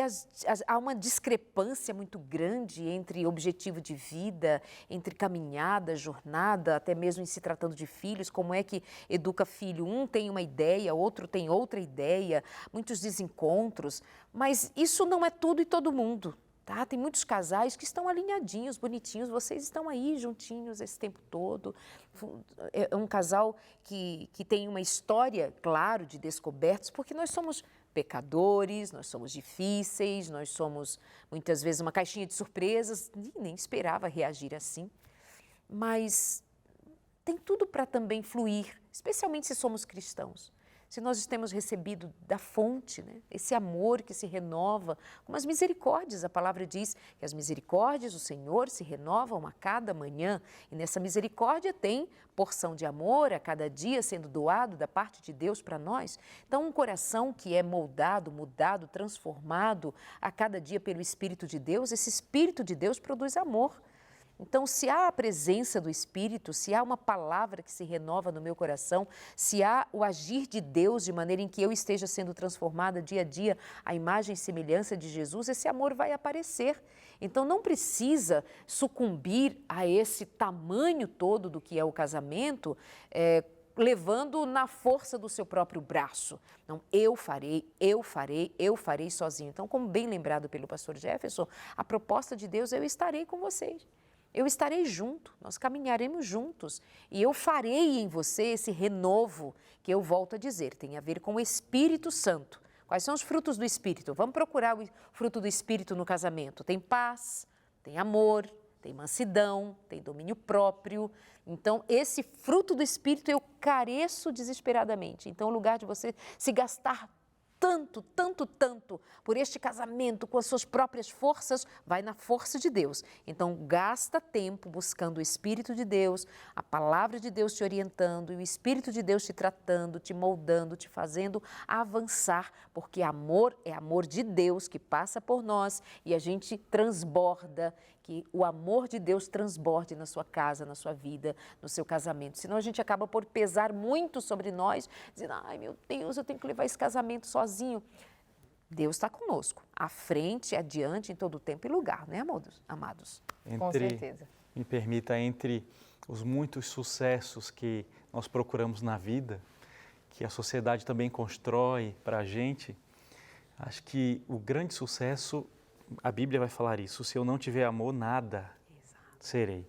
há uma discrepância muito grande entre objetivo de vida, entre caminhada, jornada, até mesmo em se tratando de filhos, como é que educa filho? Um tem uma ideia, outro tem outra ideia, muitos desencontros, mas isso não é tudo e todo mundo. Tá? Tem muitos casais que estão alinhadinhos, bonitinhos, vocês estão aí juntinhos esse tempo todo. É um casal que tem uma história, claro, de descobertos, porque nós somos pecadores, nós somos difíceis, nós somos muitas vezes uma caixinha de surpresas, nem esperava reagir assim, mas tem tudo para também fluir, especialmente se somos cristãos. Se nós temos recebido da fonte, né, esse amor que se renova, como as misericórdias, a palavra diz que as misericórdias do Senhor se renovam a cada manhã e nessa misericórdia tem porção de amor a cada dia sendo doado da parte de Deus para nós. Então um coração que é moldado, mudado, transformado a cada dia pelo Espírito de Deus, esse Espírito de Deus produz amor. Então, se há a presença do Espírito, se há uma palavra que se renova no meu coração, se há o agir de Deus de maneira em que eu esteja sendo transformada dia a dia à imagem e semelhança de Jesus, esse amor vai aparecer. Então, não precisa sucumbir a esse tamanho todo do que é o casamento, levando na força do seu próprio braço. Não, eu farei sozinho. Então, como bem lembrado pelo pastor Jefferson, a proposta de Deus é eu estarei com vocês. eu estarei junto, nós caminharemos juntos e eu farei em você esse renovo que eu volto a dizer, tem a ver com o Espírito Santo. Quais são os frutos do Espírito? Vamos procurar o fruto do Espírito no casamento. Tem paz, tem amor, tem mansidão, tem domínio próprio. Então, esse fruto do Espírito eu careço desesperadamente. Então, o lugar de você se gastar tanto por este casamento com as suas próprias forças, vai na força de Deus. Então, gasta tempo buscando o Espírito de Deus, a palavra de Deus te orientando e o Espírito de Deus te tratando, te moldando, te fazendo avançar, porque amor é amor de Deus que passa por nós e a gente transborda, que o amor de Deus transborde na sua casa, na sua vida, no seu casamento. Senão a gente acaba por pesar muito sobre nós, dizendo, ai meu Deus, eu tenho que levar esse casamento sozinho. Deus está conosco, à frente, adiante, em todo tempo e lugar, né, amados? Com certeza. Me permita, entre os muitos sucessos que nós procuramos na vida, que a sociedade também constrói para a gente, acho que o grande sucesso, a Bíblia vai falar isso, se eu não tiver amor, nada serei.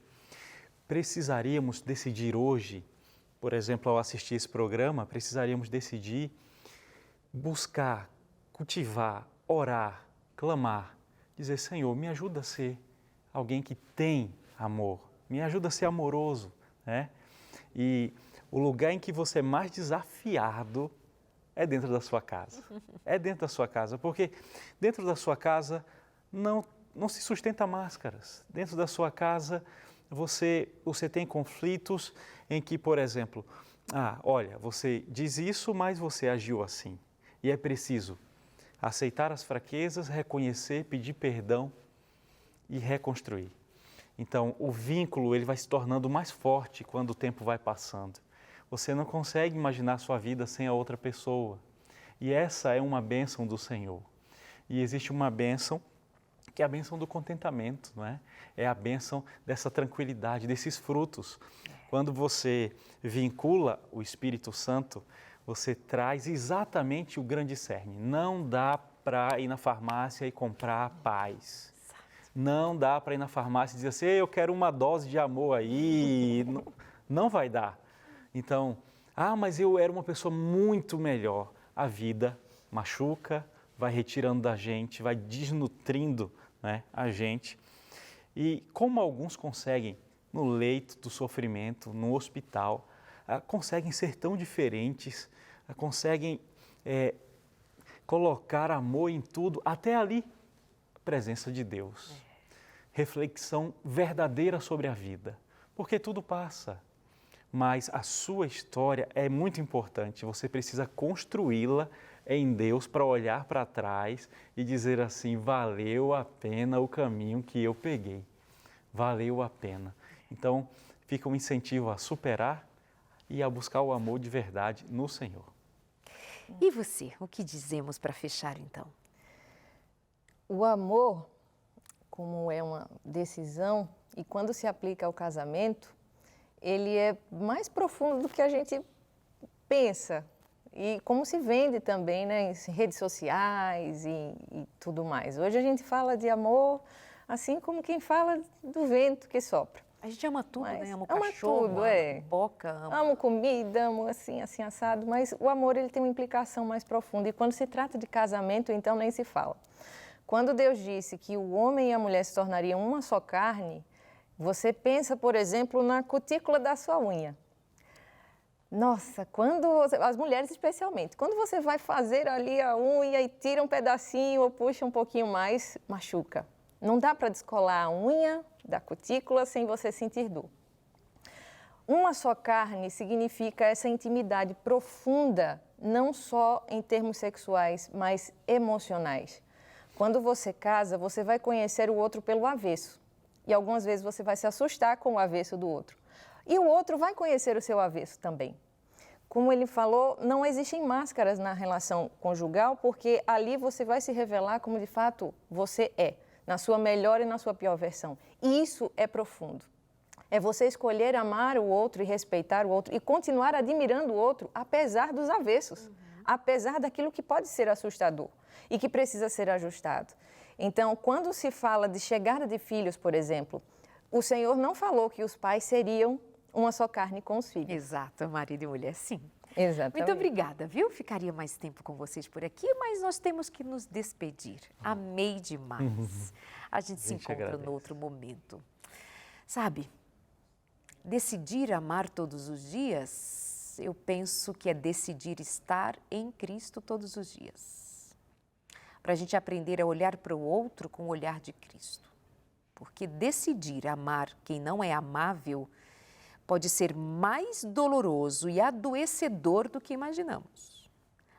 Precisaríamos decidir hoje, por exemplo, ao assistir esse programa, precisaríamos decidir buscar, cultivar, orar, clamar, dizer, Senhor, me ajuda a ser alguém que tem amor, me ajuda a ser amoroso, né? E o lugar em que você é mais desafiado é dentro da sua casa. É dentro da sua casa, porque dentro da sua casa não se sustenta máscaras. Dentro da sua casa você tem conflitos em que, por exemplo, olha, você diz isso, mas você agiu assim. E é preciso aceitar as fraquezas, reconhecer, pedir perdão e reconstruir. Então, o vínculo ele vai se tornando mais forte quando o tempo vai passando. Você não consegue imaginar a sua vida sem a outra pessoa. E essa é uma bênção do Senhor. E existe uma bênção que é a bênção do contentamento, não é? É a bênção dessa tranquilidade, desses frutos. Quando você vincula o Espírito Santo, você traz exatamente o grande cerne. Não dá para ir na farmácia e comprar paz. Não dá para ir na farmácia e dizer assim, eu quero uma dose de amor aí. Não vai dar. Então, mas eu era uma pessoa muito melhor. A vida machuca, vai retirando da gente, vai desnutrindo, né, a gente. E como alguns conseguem, no leito do sofrimento, no hospital, conseguem ser tão diferentes, conseguem colocar amor em tudo, até ali, a presença de Deus. Reflexão verdadeira sobre a vida, porque tudo passa. Mas a sua história é muito importante, você precisa construí-la em Deus para olhar para trás e dizer assim, valeu a pena o caminho que eu peguei, valeu a pena. Então, fica um incentivo a superar e a buscar o amor de verdade no Senhor. E você, o que dizemos para fechar então? O amor, como é uma decisão, e quando se aplica ao casamento, ele é mais profundo do que a gente pensa. E como se vende também, né, em redes sociais e tudo mais. Hoje a gente fala de amor assim como quem fala do vento que sopra. A gente ama tudo, Mas né? Ama o ama cachorro, tudo, ama boca. Amo comida, amo assim assado, mas o amor ele tem uma implicação mais profunda. E quando se trata de casamento, então nem se fala. Quando Deus disse que o homem e a mulher se tornariam uma só carne, você pensa, por exemplo, na cutícula da sua unha. Nossa, as mulheres especialmente, quando você vai fazer ali a unha e tira um pedacinho ou puxa um pouquinho mais, machuca. Não dá para descolar a unha da cutícula sem você sentir dor. Uma só carne significa essa intimidade profunda, não só em termos sexuais, mas emocionais. Quando você casa, você vai conhecer o outro pelo avesso. E algumas vezes você vai se assustar com o avesso do outro. E o outro vai conhecer o seu avesso também. Como ele falou, não existem máscaras na relação conjugal, porque ali você vai se revelar como de fato você é, na sua melhor e na sua pior versão. E isso é profundo. É você escolher amar o outro e respeitar o outro e continuar admirando o outro, apesar dos avessos, apesar daquilo que pode ser assustador e que precisa ser ajustado. Então, quando se fala de chegada de filhos, por exemplo, o Senhor não falou que os pais seriam uma só carne com os filhos. Exato, marido e mulher, sim. Exatamente. Muito obrigada, viu? Ficaria mais tempo com vocês por aqui, mas nós temos que nos despedir. Amei demais. A gente se encontra agradece. no outro momento. Sabe, decidir amar todos os dias, eu penso que é decidir estar em Cristo todos os dias. Para a gente aprender a olhar para o outro com o olhar de Cristo. Porque decidir amar quem não é amável pode ser mais doloroso e adoecedor do que imaginamos.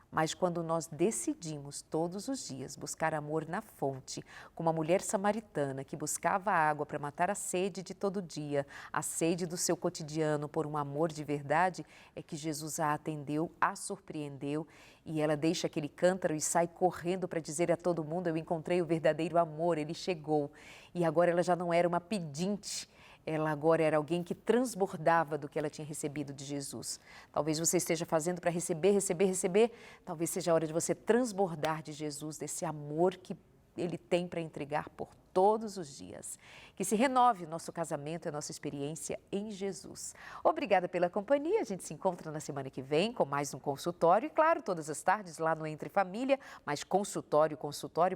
Mas quando nós decidimos todos os dias buscar amor na fonte, como a mulher samaritana que buscava água para matar a sede de todo dia, a sede do seu cotidiano por um amor de verdade, é que Jesus a atendeu, a surpreendeu e ela deixa aquele cântaro e sai correndo para dizer a todo mundo: eu encontrei o verdadeiro amor, ele chegou. E agora ela já não era uma pedinte, ela agora era alguém que transbordava do que ela tinha recebido de Jesus. Talvez você esteja fazendo para receber. Talvez seja a hora de você transbordar de Jesus, desse amor que Ele tem para entregar por todos os dias. Que se renove o nosso casamento e a nossa experiência em Jesus. Obrigada pela companhia. A gente se encontra na semana que vem com mais um consultório. E claro, todas as tardes lá no Entre Família, mas consultório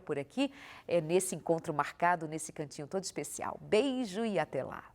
por aqui, nesse encontro marcado, nesse cantinho todo especial. Beijo e até lá.